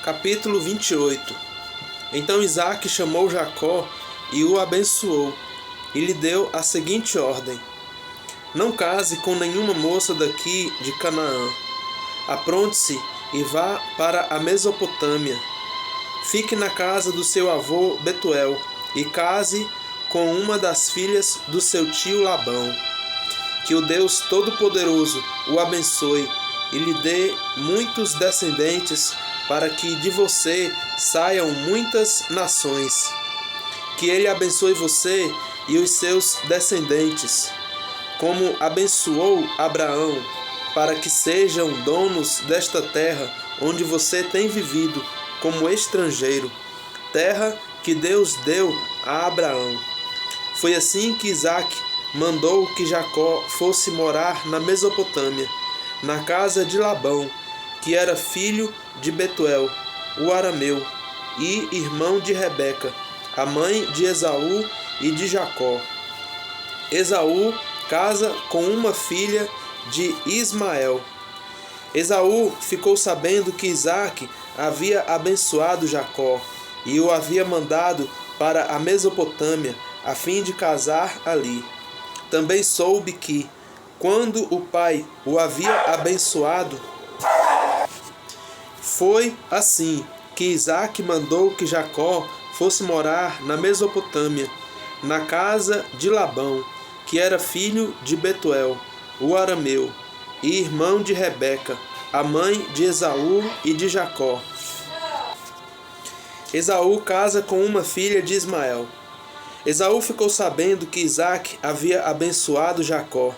Capítulo 28. Então Isaque chamou Jacó e o abençoou, e lhe deu a seguinte ordem: Não case com nenhuma moça daqui de Canaã. Apronte-se e vá para a Mesopotâmia. Fique na casa do seu avô Betuel, e case com uma das filhas do seu tio Labão. Que o Deus Todo-Poderoso o abençoe e lhe dê muitos descendentes, para que de você saiam muitas nações. Que ele abençoe você e os seus descendentes, como abençoou Abraão, para que sejam donos desta terra onde você tem vivido como estrangeiro, terra que Deus deu a Abraão. Foi assim que Isaque mandou que Jacó fosse morar na Mesopotâmia, na casa de Labão, que era filho de Betuel, o arameu, e irmão de Rebeca, a mãe de Esaú e de Jacó. Esaú casa com uma filha de Ismael. Esaú ficou sabendo que Isaque havia abençoado Jacó e o havia mandado para a Mesopotâmia a fim de casar ali. Também soube que, quando o pai o havia abençoado, foi assim que Isaque mandou que Jacó fosse morar na Mesopotâmia, na casa de Labão, que era filho de Betuel, o arameu, e irmão de Rebeca, a mãe de Esaú e de Jacó. Esaú casa com uma filha de Ismael. Esaú ficou sabendo que Isaque havia abençoado Jacó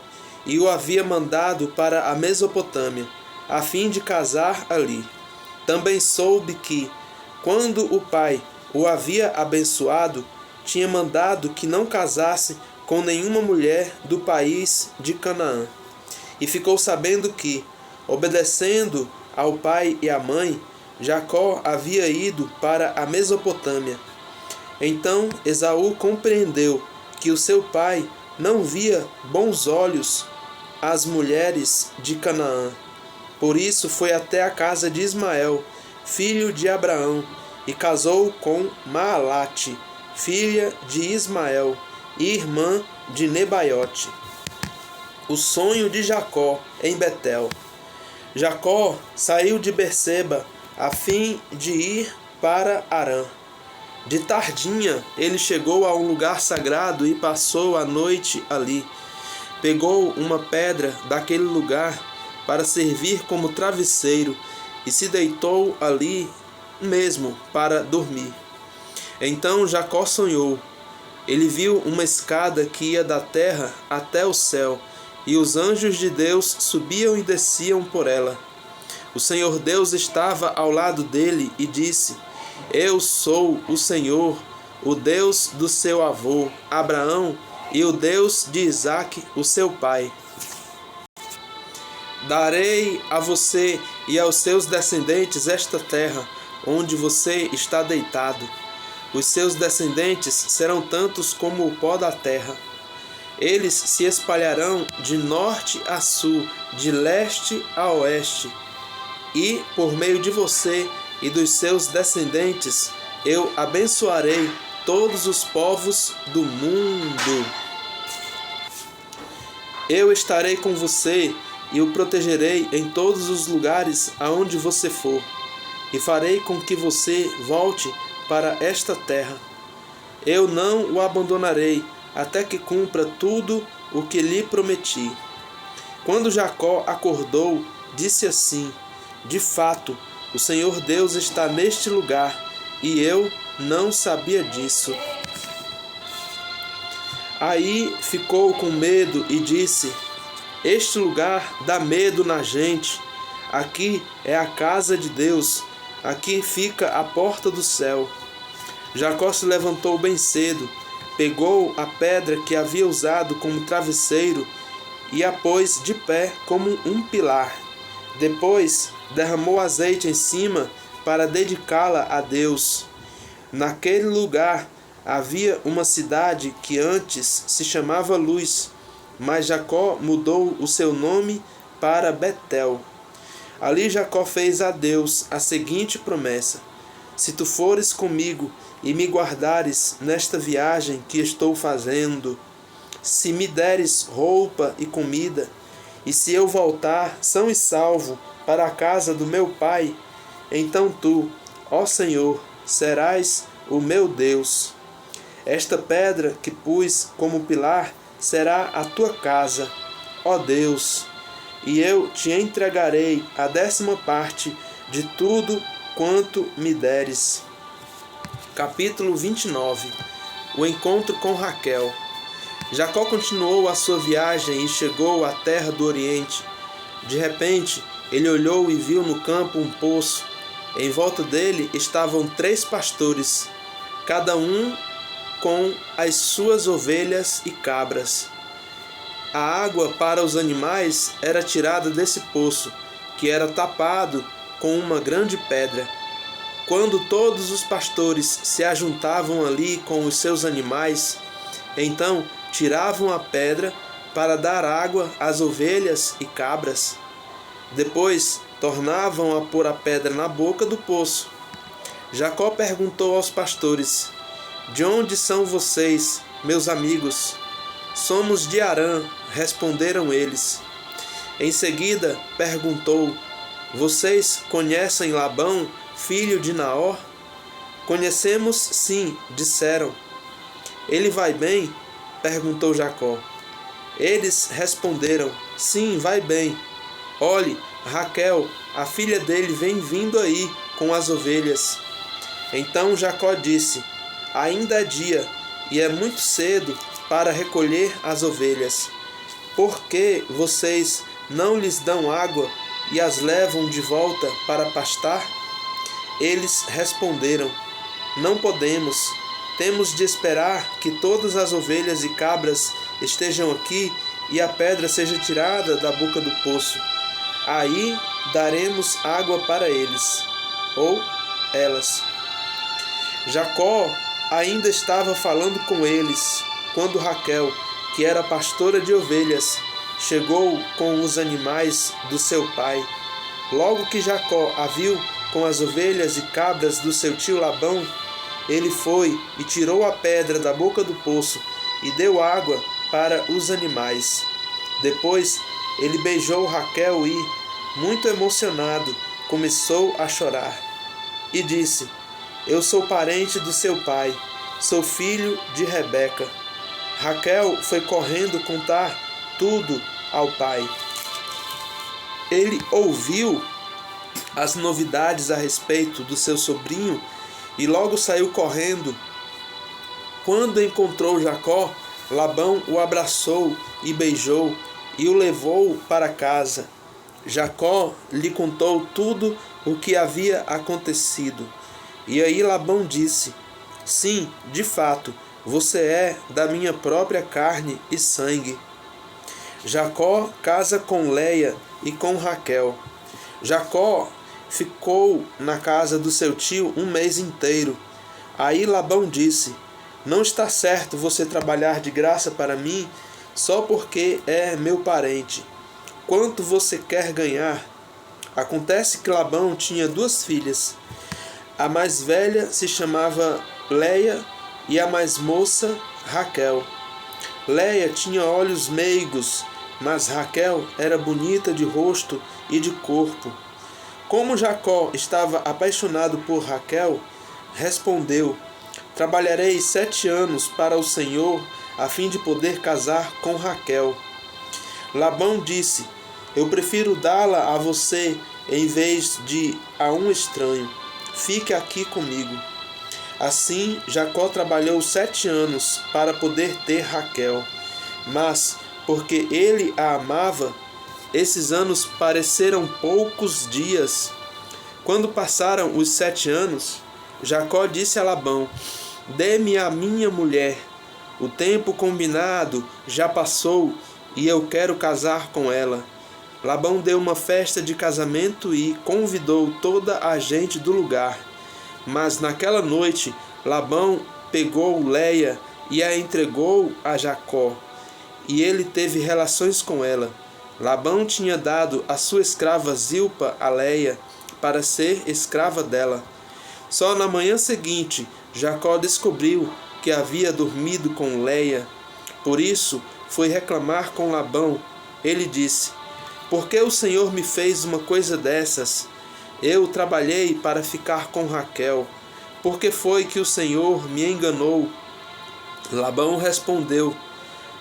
e o havia mandado para a Mesopotâmia, a fim de casar ali. Também soube que, quando o pai o havia abençoado, tinha mandado que não casasse com nenhuma mulher do país de Canaã. E ficou sabendo que, obedecendo ao pai e à mãe, Jacó havia ido para a Mesopotâmia. Então Esaú compreendeu que o seu pai não via bons olhos as mulheres de Canaã. Por isso foi até a casa de Ismael, filho de Abraão, e casou com Maalate, filha de Ismael, e irmã de Nebaiote. O sonho de Jacó em Betel. Jacó saiu de Berseba a fim de ir para Harã. De tardinha ele chegou a um lugar sagrado e passou a noite ali. Pegou uma pedra daquele lugar para servir como travesseiro e se deitou ali mesmo para dormir. Então Jacó sonhou. Ele viu uma escada que ia da terra até o céu, e os anjos de Deus subiam e desciam por ela. O Senhor Deus estava ao lado dele e disse: Eu sou o Senhor, o Deus do seu avô Abraão e o Deus de Isaque, o seu pai. Darei a você e aos seus descendentes esta terra, onde você está deitado. Os seus descendentes serão tantos como o pó da terra. Eles se espalharão de norte a sul, de leste a oeste. E, por meio de você e dos seus descendentes, eu abençoarei todos os povos do mundo. Eu estarei com você e o protegerei em todos os lugares aonde você for, e farei com que você volte para esta terra. Eu não o abandonarei até que cumpra tudo o que lhe prometi. Quando Jacó acordou, disse assim: De fato, o Senhor Deus está neste lugar, e eu não sabia disso. Aí ficou com medo e disse: Este lugar dá medo na gente. Aqui é a casa de Deus. Aqui fica a porta do céu. Jacó se levantou bem cedo, pegou a pedra que havia usado como travesseiro e a pôs de pé como um pilar. Depois derramou azeite em cima para dedicá-la a Deus. Naquele lugar havia uma cidade que antes se chamava Luz, mas Jacó mudou o seu nome para Betel. Ali Jacó fez a Deus a seguinte promessa: se tu fores comigo e me guardares nesta viagem que estou fazendo, se me deres roupa e comida, e se eu voltar são e salvo para a casa do meu pai, então tu, ó Senhor, serás o meu Deus. Esta pedra que pus como pilar será a tua casa, ó Deus, e eu te entregarei a 10ª parte de tudo quanto me deres. Capítulo 29. O encontro com Raquel. Jacó continuou a sua viagem e chegou à terra do Oriente. De repente, ele olhou e viu no campo um poço. Em volta dele estavam 3 pastores, cada um com as suas ovelhas e cabras. A água para os animais era tirada desse poço, que era tapado com uma grande pedra. Quando todos os pastores se ajuntavam ali com os seus animais, então tiravam a pedra para dar água às ovelhas e cabras. Depois tornavam a pôr a pedra na boca do poço. Jacó perguntou aos pastores: de onde são vocês, meus amigos? Somos de Harã, responderam eles. Em seguida perguntou: vocês conhecem Labão, filho de Naor? Conhecemos, sim, disseram. Ele vai bem? Perguntou Jacó. Eles responderam: sim, vai bem. Olhe, Raquel, a filha dele, vem vindo aí com as ovelhas. Então Jacó disse: ainda é dia, e é muito cedo para recolher as ovelhas. Por que vocês não lhes dão água e as levam de volta para pastar? Eles responderam: não podemos. Temos de esperar que todas as ovelhas e cabras estejam aqui e a pedra seja tirada da boca do poço. Aí daremos água para eles, ou elas. Jacó ainda estava falando com eles, quando Raquel, que era pastora de ovelhas, chegou com os animais do seu pai. Logo que Jacó a viu com as ovelhas e cabras do seu tio Labão, ele foi e tirou a pedra da boca do poço e deu água para os animais. Depois ele beijou Raquel e, muito emocionado, começou a chorar. E disse: eu sou parente do seu pai, sou filho de Rebeca. Raquel foi correndo contar tudo ao pai. Ele ouviu as novidades a respeito do seu sobrinho e logo saiu correndo. Quando encontrou Jacó, Labão o abraçou e beijou e o levou para casa. Jacó lhe contou tudo o que havia acontecido. E aí Labão disse: sim, de fato, você é da minha própria carne e sangue. Jacó casa com Leia e com Raquel. Jacó ficou na casa do seu tio um mês inteiro. Aí Labão disse: não está certo você trabalhar de graça para mim só porque é meu parente. Quanto você quer ganhar? Acontece que Labão tinha 2 filhas. A mais velha se chamava Leia e a mais moça Raquel. Leia tinha olhos meigos, mas Raquel era bonita de rosto e de corpo. Como Jacó estava apaixonado por Raquel, respondeu: trabalharei 7 anos para o Senhor a fim de poder casar com Raquel. Labão disse: eu prefiro dá-la a você em vez de a um estranho. Fique aqui comigo. Assim, Jacó trabalhou 7 anos para poder ter Raquel. Mas, porque ele a amava, esses anos pareceram poucos dias. Quando passaram os 7 anos, Jacó disse a Labão: dê-me a minha mulher. O tempo combinado já passou e eu quero casar com ela. Labão deu uma festa de casamento e convidou toda a gente do lugar. Mas naquela noite, Labão pegou Leia e a entregou a Jacó, e ele teve relações com ela. Labão tinha dado a sua escrava Zilpa a Léia para ser escrava dela. Só na manhã seguinte, Jacó descobriu que havia dormido com Léia. Por isso, foi reclamar com Labão. Ele disse: por que o Senhor me fez uma coisa dessas? Eu trabalhei para ficar com Raquel. Por que foi que o Senhor me enganou? Labão respondeu: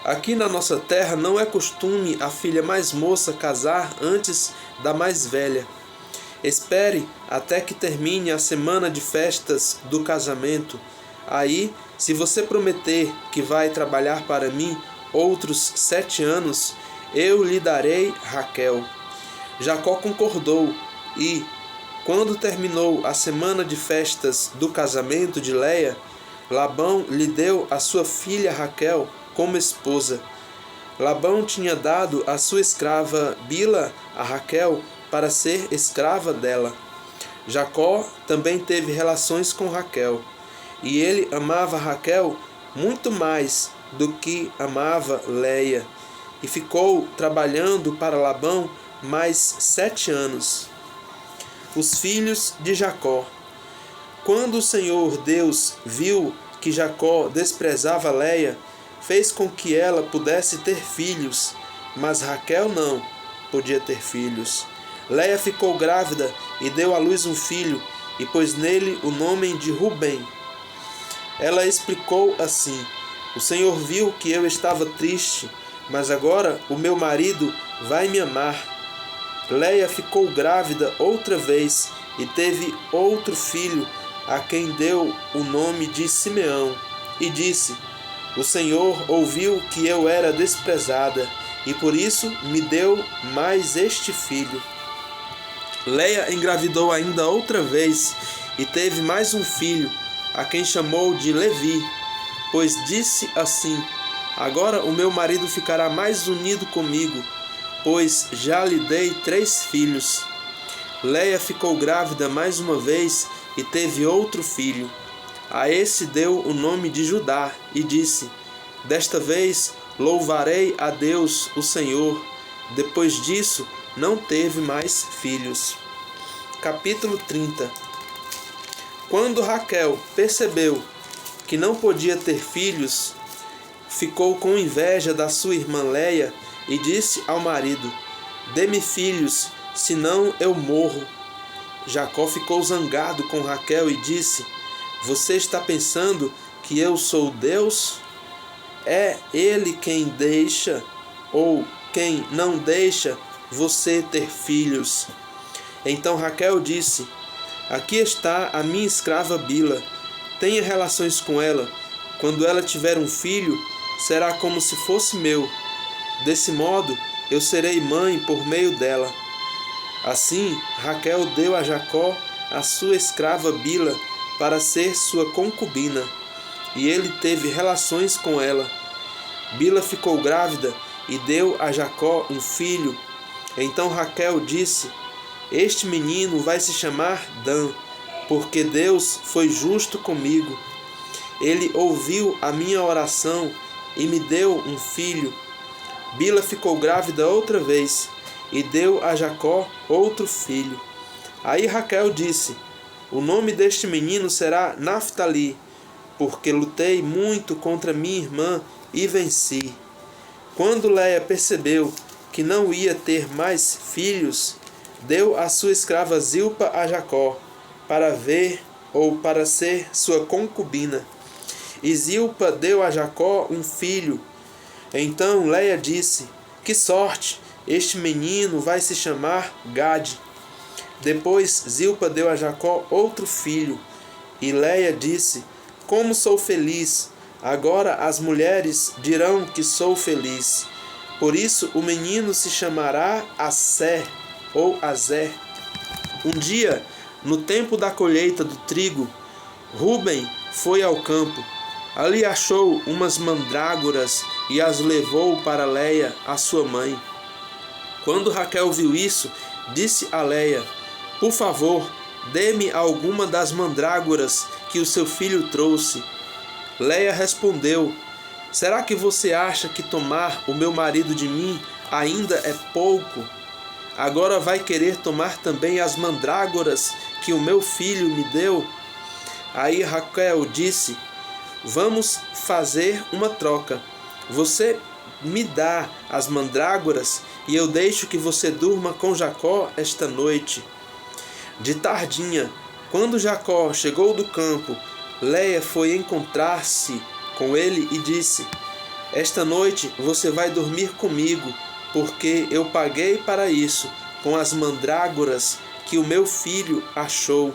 aqui na nossa terra não é costume a filha mais moça casar antes da mais velha. Espere até que termine a semana de festas do casamento. Aí, se você prometer que vai trabalhar para mim outros 7 anos, eu lhe darei Raquel. Jacó concordou e, quando terminou a semana de festas do casamento de Léia, Labão lhe deu a sua filha Raquel como esposa. Labão tinha dado a sua escrava Bila a Raquel para ser escrava dela. Jacó também teve relações com Raquel, e ele amava Raquel muito mais do que amava Léia, e ficou trabalhando para Labão mais 7 anos. Os filhos de Jacó. Quando o Senhor Deus viu que Jacó desprezava Léia, fez com que ela pudesse ter filhos, mas Raquel não podia ter filhos. Léia ficou grávida e deu à luz um filho, e pôs nele o nome de Rubem. Ela explicou assim: o Senhor viu que eu estava triste, mas agora o meu marido vai me amar. Léia ficou grávida outra vez e teve outro filho, a quem deu o nome de Simeão, e disse: o Senhor ouviu que eu era desprezada, e por isso me deu mais este filho. Léia engravidou ainda outra vez e teve mais um filho, a quem chamou de Levi, pois disse assim: agora o meu marido ficará mais unido comigo, pois já lhe dei 3 filhos. Léia ficou grávida mais uma vez e teve outro filho. A esse deu o nome de Judá e disse: desta vez louvarei a Deus, o Senhor. Depois disso, não teve mais filhos. Capítulo 30. Quando Raquel percebeu que não podia ter filhos, ficou com inveja da sua irmã Léia e disse ao marido: dê-me filhos, senão eu morro. Jacó ficou zangado com Raquel e disse: você está pensando que eu sou Deus? É Ele quem deixa ou quem não deixa você ter filhos. Então Raquel disse: aqui está a minha escrava Bila. Tenha relações com ela. Quando ela tiver um filho, será como se fosse meu. Desse modo, eu serei mãe por meio dela. Assim, Raquel deu a Jacó a sua escrava Bila para ser sua concubina, e ele teve relações com ela. Bila ficou grávida e deu a Jacó um filho. Então Raquel disse: este menino vai se chamar Dan, porque Deus foi justo comigo. Ele ouviu a minha oração e me deu um filho. Bila ficou grávida outra vez e deu a Jacó outro filho. Aí Raquel disse: o nome deste menino será Naftali, porque lutei muito contra minha irmã e venci. Quando Léia percebeu que não ia ter mais filhos, deu a sua escrava Zilpa a Jacó, para ver ou para ser sua concubina. E Zilpa deu a Jacó um filho. Então Léia disse: que sorte, este menino vai se chamar Gade. Depois Zilpa deu a Jacó outro filho. E Léia disse: como sou feliz! Agora as mulheres dirão que sou feliz. Por isso o menino se chamará Asser ou Azer. Um dia, no tempo da colheita do trigo, Rubem foi ao campo. Ali achou umas mandrágoras e as levou para Léia, a sua mãe. Quando Raquel viu isso, disse a Léia: por favor, dê-me alguma das mandrágoras que o seu filho trouxe. Léia respondeu: será que você acha que tomar o meu marido de mim ainda é pouco? Agora vai querer tomar também as mandrágoras que o meu filho me deu? Aí Raquel disse: vamos fazer uma troca. Você me dá as mandrágoras e eu deixo que você durma com Jacó esta noite. De tardinha, quando Jacó chegou do campo, Léia foi encontrar-se com ele e disse: esta noite você vai dormir comigo, porque eu paguei para isso com as mandrágoras que o meu filho achou.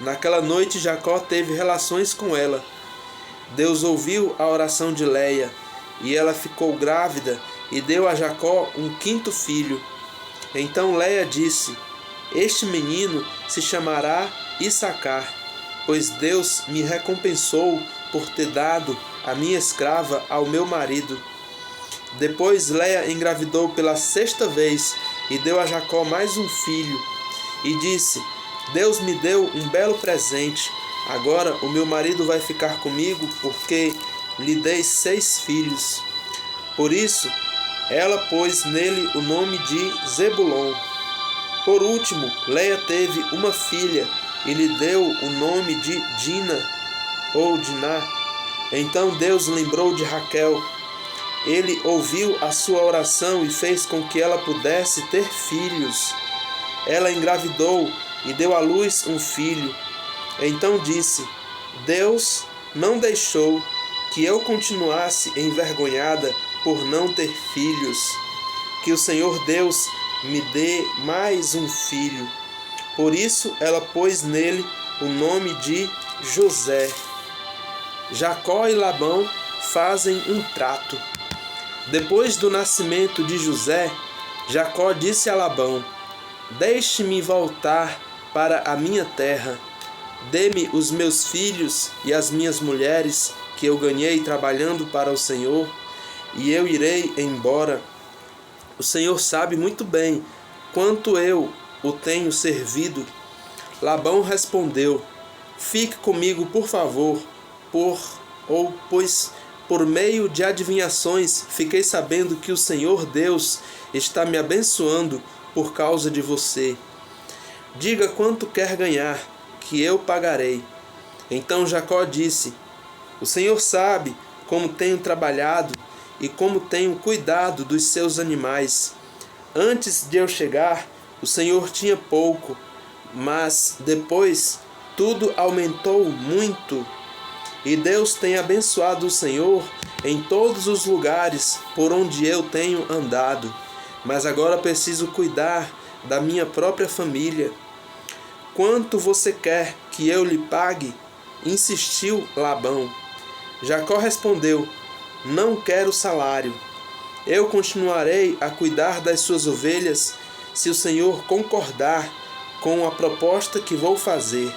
Naquela noite Jacó teve relações com ela. Deus ouviu a oração de Léia, e ela ficou grávida e deu a Jacó um 5º filho. Então Léia disse: este menino se chamará Issacar, pois Deus me recompensou por ter dado a minha escrava ao meu marido. Depois Léia engravidou pela 6ª vez e deu a Jacó mais um filho. E disse: Deus me deu um belo presente. Agora o meu marido vai ficar comigo, porque lhe dei 6 filhos. Por isso, ela pôs nele o nome de Zebulon. Por último, Léia teve uma filha e lhe deu o nome de Dina ou Diná. Então Deus lembrou de Raquel. Ele ouviu a sua oração e fez com que ela pudesse ter filhos. Ela engravidou e deu à luz um filho. Então disse: Deus não deixou que eu continuasse envergonhada por não ter filhos. Que o Senhor Deus me dê mais um filho. Por isso ela pôs nele o nome de José. Jacó e Labão fazem um trato. Depois do nascimento de José, Jacó disse a Labão: deixe-me voltar para a minha terra. Dê-me os meus filhos e as minhas mulheres, que eu ganhei trabalhando para o Senhor, e eu irei embora. O Senhor sabe muito bem quanto eu o tenho servido. Labão respondeu: fique comigo, por favor, pois por meio de adivinhações fiquei sabendo que o Senhor Deus está me abençoando por causa de você. Diga quanto quer ganhar, que eu pagarei. Então Jacó disse: o Senhor sabe como tenho trabalhado e como tenho cuidado dos seus animais. Antes de eu chegar, o Senhor tinha pouco, mas depois tudo aumentou muito. E Deus tem abençoado o Senhor em todos os lugares por onde eu tenho andado. Mas agora preciso cuidar da minha própria família. Quanto você quer que eu lhe pague? Insistiu Labão. Jacó respondeu: não quero salário. Eu continuarei a cuidar das suas ovelhas se o Senhor concordar com a proposta que vou fazer.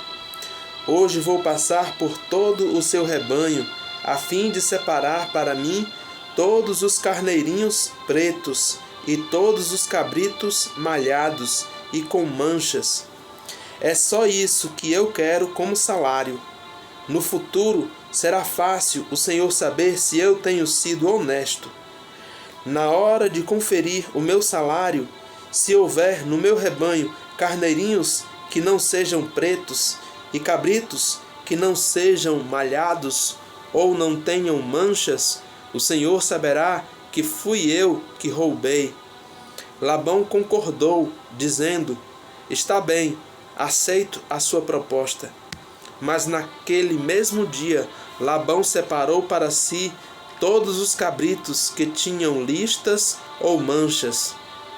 Hoje vou passar por todo o seu rebanho, a fim de separar para mim todos os carneirinhos pretos e todos os cabritos malhados e com manchas. É só isso que eu quero como salário. No futuro será fácil o Senhor saber se eu tenho sido honesto. Na hora de conferir o meu salário, se houver no meu rebanho carneirinhos que não sejam pretos e cabritos que não sejam malhados ou não tenham manchas, o Senhor saberá que fui eu que roubei. Labão concordou, dizendo: está bem, aceito a sua proposta. Mas naquele mesmo dia, Labão separou para si todos os cabritos que tinham listas ou manchas,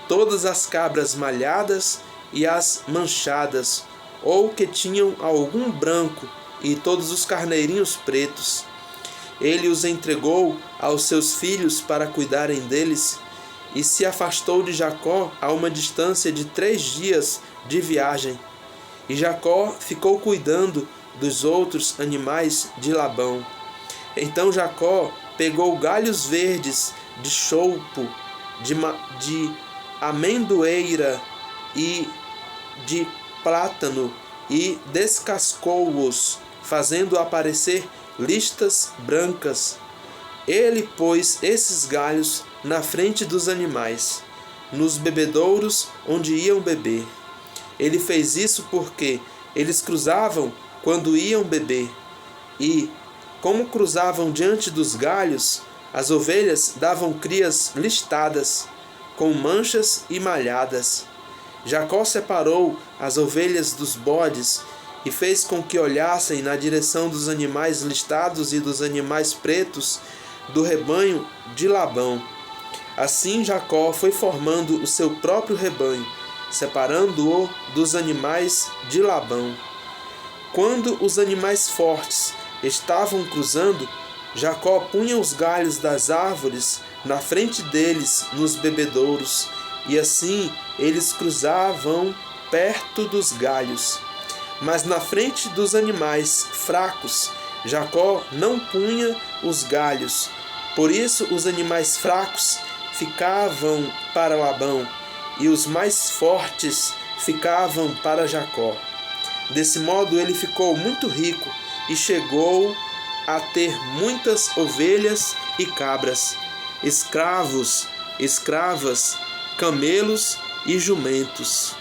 todas as cabras malhadas e as manchadas, ou que tinham algum branco, e todos os carneirinhos pretos. Ele os entregou aos seus filhos para cuidarem deles, e se afastou de Jacó a uma distância de 3 dias de viagem. E Jacó ficou cuidando dos outros animais de Labão. Então Jacó pegou galhos verdes de choupo, de amendoeira e de plátano e descascou-os, fazendo aparecer listas brancas. Ele pôs esses galhos na frente dos animais, nos bebedouros onde iam beber. Ele fez isso porque eles cruzavam quando iam beber, e, como cruzavam diante dos galhos, as ovelhas davam crias listadas, com manchas e malhadas. Jacó separou as ovelhas dos bodes e fez com que olhassem na direção dos animais listados e dos animais pretos do rebanho de Labão. Assim Jacó foi formando o seu próprio rebanho, separando-o dos animais de Labão. Quando os animais fortes estavam cruzando, Jacó punha os galhos das árvores na frente deles nos bebedouros, e assim eles cruzavam perto dos galhos. Mas na frente dos animais fracos, Jacó não punha os galhos. Por isso os animais fracos ficavam para Labão, e os mais fortes ficavam para Jacó. Desse modo ele ficou muito rico e chegou a ter muitas ovelhas e cabras, escravos, escravas, camelos e jumentos.